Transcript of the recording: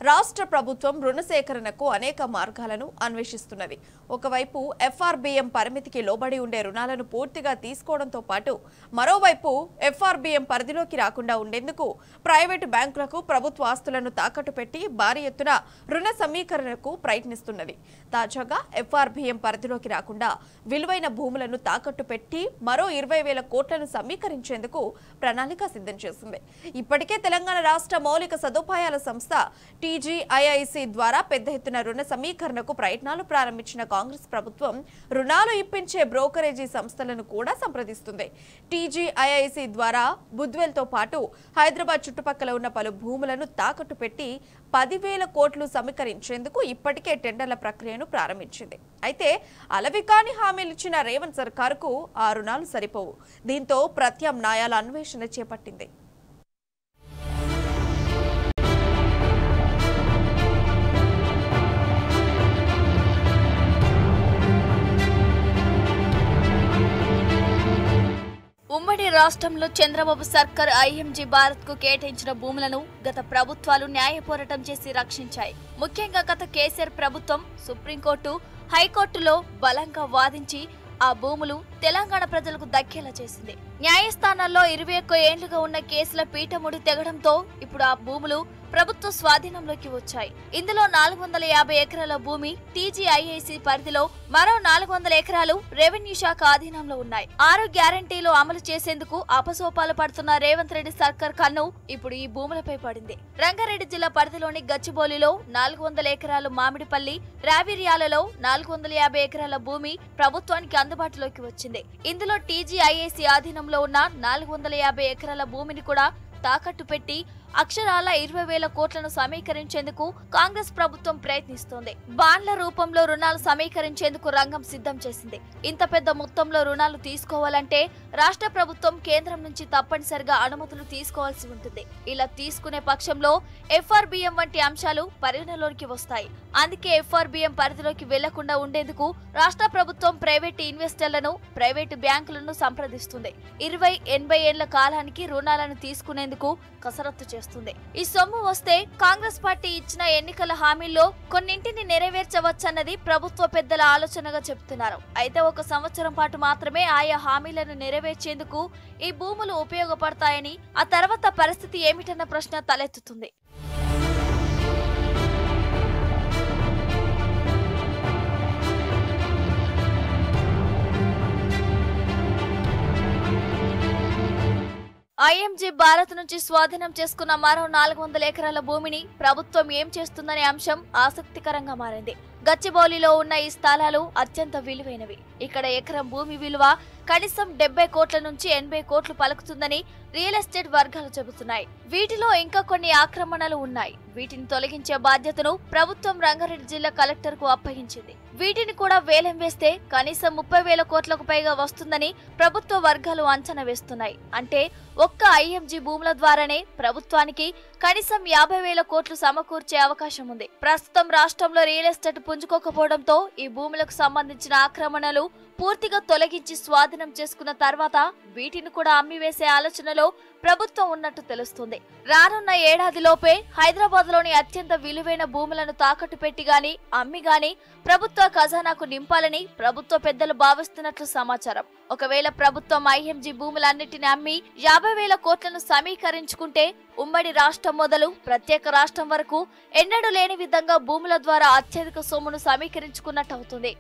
రాష్ట్ర ప్రభుత్వం రుణ సేకరణకు అనేక మార్గాలను అన్వేషిస్తున్నది. ఒకవైపు ఎఫ్ఆర్బిఎం పరిమితికి లోబడి ఉండే రుణాలను పూర్తిగా తీసుకోవడంతో పాటు మరోవైపు ఎఫ్ఆర్బిఎం పరిధిలోకి రాకుండా ఉండేందుకు ప్రైవేటు బ్యాంకులకు ప్రభుత్వ ఆస్తులను తాకట్టు పెట్టి భారీ ఎత్తున రుణ సమీకరణకు ప్రయత్నిస్తున్నది. తాజాగా ఎఫ్ఆర్బిఎం పరిధిలోకి రాకుండా విలువైన భూములను తాకట్టు పెట్టి మరో 20,000 కోట్లను సమీకరించేందుకు ప్రణాళిక సిద్ధం చేసింది. ఇప్పటికే తెలంగాణ రాష్ట్ర మౌలిక సదుపాయాల సంస్థ టీజీఐఐసి ద్వారా పెద్ద ఎత్తున రుణ సమీకరణకు ప్రయత్నాలు ప్రారంభించిన కాంగ్రెస్ ప్రభుత్వం రుణాలు ఇప్పించే బ్రోకరేజీ సంస్థలను కూడా సంప్రదిస్తుంది. టీజీఐఐసి ద్వారా బుద్వేల్తో పాటు హైదరాబాద్ చుట్టుపక్కల ఉన్న పలు భూములను తాకట్టు పెట్టి 10,000 కోట్లు సమీకరించేందుకు ఇప్పటికే టెండర్ల ప్రక్రియను ప్రారంభించింది. అయితే అలవికాని హామీలు ఇచ్చిన రేవంత్ సర్కారుకు ఆ రుణాలు సరిపోవు. దీంతో ప్రత్యామ్నాయాల అన్వేషణ చేపట్టింది. ఉమ్మడి రాష్ట్రంలో చంద్రబాబు సర్కార్ ఐఎంజీ భారత్ కు కేటాయించిన భూములను గత ప్రభుత్వాలు న్యాయ పోరాటం చేసి రక్షించాయి. ముఖ్యంగా గత కేసీఆర్ ప్రభుత్వం సుప్రీంకోర్టు, హైకోర్టులో బలంగా వాదించి ఆ భూములు తెలంగాణ ప్రజలకు దక్కేలా చేసింది. న్యాయస్థానాల్లో 21 ఏళ్లుగా ఉన్న కేసుల పీఠముడి తెగడంతో ఇప్పుడు ఆ భూములు ప్రభుత్వ స్వాధీనంలోకి వచ్చాయి. ఇందులో 450 ఎకరాల భూమి టీజీఐఐసి పరిధిలో, మరో 400 ఎకరాలు రెవెన్యూ శాఖ ఆధీనంలో ఉన్నాయి. 6 గ్యారంటీలు అమలు చేసేందుకు అపసోపాలు పడుతున్న రేవంత్ రెడ్డి సర్కార్ కన్ను ఇప్పుడు ఈ భూములపై పడింది. రంగారెడ్డి జిల్లా పరిధిలోని గచ్చిబౌలిలో 400 ఎకరాలు, మామిడిపల్లి, రావిర్యాలలో 450 ఎకరాల భూమి ప్రభుత్వానికి అందుబాటులోకి వచ్చింది. ఇందులో టీజీఐఐసి ఆధీనంలో ఉన్న 450 ఎకరాల భూమిని కూడా తాకట్టు పెట్టి అక్షరాల 20,000 కోట్లను సమీకరించేందుకు కాంగ్రెస్ ప్రభుత్వం ప్రయత్నిస్తోంది. బాండ్ల రూపంలో రుణాలు సమీకరించేందుకు రంగం సిద్ధం చేసింది. ఇంత పెద్ద మొత్తంలో రుణాలు తీసుకోవాలంటే రాష్ట్ర ప్రభుత్వం కేంద్రం నుంచి తప్పనిసరిగా అనుమతులు తీసుకోవాల్సి ఉంటుంది. ఇలా తీసుకునే పక్షంలో ఎఫ్ఆర్బిఎం వంటి అంశాలు పరిగణలోకి వస్తాయి. అందుకే ఎఫ్ఆర్బిఎం పరిధిలోకి వెళ్లకుండా ఉండేందుకు రాష్ట్ర ప్రభుత్వం ప్రైవేటు ఇన్వెస్టర్లను, ప్రైవేటు బ్యాంకులను సంప్రదిస్తుంది. 20-80 ఏళ్ల కాలానికి రుణాలను తీసుకునేందుకు కసరత్తు చేస్తుంది. ఈ సొమ్ము వస్తే కాంగ్రెస్ పార్టీ ఇచ్చిన ఎన్నికల హామీల్లో కొన్నింటిని నెరవేర్చవచ్చన్నది ప్రభుత్వ పెద్దల ఆలోచనగా చెబుతున్నారు. అయితే 1 సంవత్సరం పాటు మాత్రమే ఆయా హామీలను నెరవేర్చేందుకు ఈ భూములు ఉపయోగపడతాయని, ఆ తర్వాత పరిస్థితి ఏమిటన్న ప్రశ్న తలెత్తుతుంది. ఐఎంజీ భారత్ నుంచి స్వాధీనం చేసుకున్న మరో 400 ఎకరాల భూమిని ప్రభుత్వం ఏం చేస్తుందనే అంశం ఆసక్తికరంగా మారింది. గచ్చిబౌలిలో ఉన్న ఈ స్థలాలు అత్యంత విలువైనవి. ఇక్కడ ఎకరం భూమి విలువ కనీసం 70 కోట్ల నుంచి 80 కోట్లు పలుకుతుందని రియల్ ఎస్టేట్ వర్గాలు చెబుతున్నాయి. వీటిలో ఇంకా కొన్ని ఆక్రమణలు ఉన్నాయి. వీటిని తొలగించే బాధ్యతను ప్రభుత్వం రంగారెడ్డి జిల్లా కలెక్టర్ కు అప్పగించింది. వీటిని కూడా వేలం వేస్తే కనీసం 30,000 కోట్లకు పైగా వస్తుందని ప్రభుత్వ వర్గాలు అంచనా వేస్తున్నాయి. అంటే ఒక్క ఐఎంజీ భూముల ద్వారానే ప్రభుత్వానికి కనీసం 50,000 కోట్లు సమకూర్చే అవకాశం ఉంది. ప్రస్తుతం రాష్ట్రంలో రియల్ ఎస్టేట్ పుంజుకోకపోవడంతో ఈ భూములకు సంబంధించిన ఆక్రమణలు పూర్తిగా తొలగించి స్వాధీనం చేసుకున్న తర్వాత వీటిని కూడా అమ్మివేసే ఆలోచనలో ప్రభుత్వం ఉన్నట్టు తెలుస్తుంది. రానున్న ఏడాదిలోపే హైదరాబాద్ లోని అత్యంత విలువైన భూములను తాకట్టు పెట్టి గాని, అమ్మి గాని ప్రభుత్వ ఖజానాకు నింపాలని ప్రభుత్వ పెద్దలు భావిస్తున్నట్లు సమాచారం. ఒకవేళ ప్రభుత్వం ఐఎంజీ భూములన్నిటిని అమ్మి 50,000 కోట్లను సమీకరించుకుంటే ఉమ్మడి రాష్ట్రం మొదలు ప్రత్యేక రాష్ట్రం వరకు ఎన్నడూ లేని విధంగా భూముల ద్వారా అత్యధిక సొమ్మును సమీకరించుకున్నట్టు అవుతుంది.